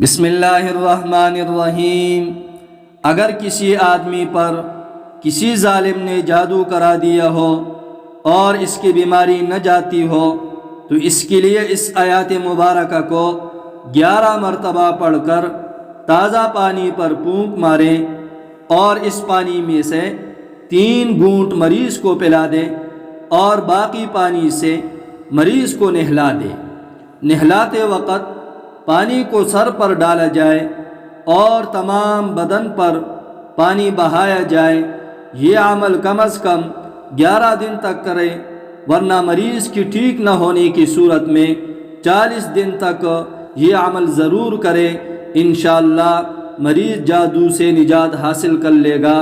بسم اللہ الرحمن الرحیم۔ اگر کسی آدمی پر کسی ظالم نے جادو کرا دیا ہو اور اس کی بیماری نہ جاتی ہو تو اس کے لیے اس آیات مبارکہ کو 11 مرتبہ پڑھ کر تازہ پانی پر پھونک ماریں اور اس پانی میں سے 3 گھونٹ مریض کو پلا دیں اور باقی پانی سے مریض کو نہلا دیں۔ نہلاتے وقت پانی کو سر پر ڈالا جائے اور تمام بدن پر پانی بہایا جائے۔ یہ عمل کم از کم 11 دن تک کرے، ورنہ مریض کی ٹھیک نہ ہونے کی صورت میں 40 دن تک یہ عمل ضرور کرے۔ انشاءاللہ مریض جادو سے نجات حاصل کر لے گا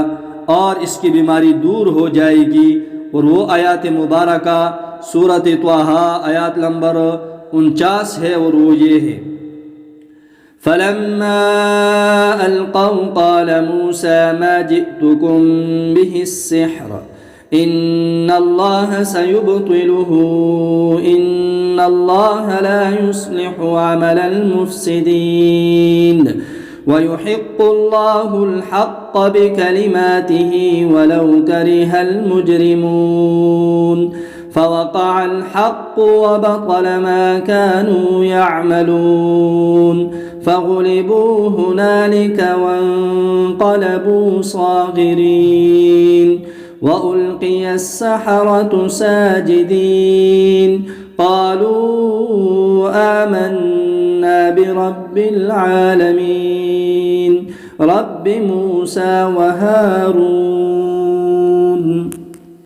اور اس کی بیماری دور ہو جائے گی۔ اور وہ آیات مبارکہ سورۃ طٰہٰ آیات نمبر 49 ہے، اور وہ یہ ہے: فَلَمَّا أَلْقَوْا قَالَ مُوسَىٰ مَا جِئْتُكُم بِهِ السِّحْرُ إِنَّ اللَّهَ سَيُبْطِلُهُ إِنَّ اللَّهَ لَا يُصْلِحُ عَمَلَ الْمُفْسِدِينَ وَيُحِقُّ اللَّهُ الْحَقَّ بِكَلِمَاتِهِ وَلَوْ كَرِهَ الْمُجْرِمُونَ فَوَقَعَ الْحَقُّ وَبَطَلَ مَا كَانُوا يَعْمَلُونَ فَغُلِبُوا هُنَالِكَ وَانقَلَبُوا صَاغِرِينَ وَأُلْقِيَ السَّحَرَةُ سَاجِدِينَ قَالُوا آمَنَّا بِرَبِّ الْعَالَمِينَ رَبِّ مُوسَىٰ وَهَارُونَ۔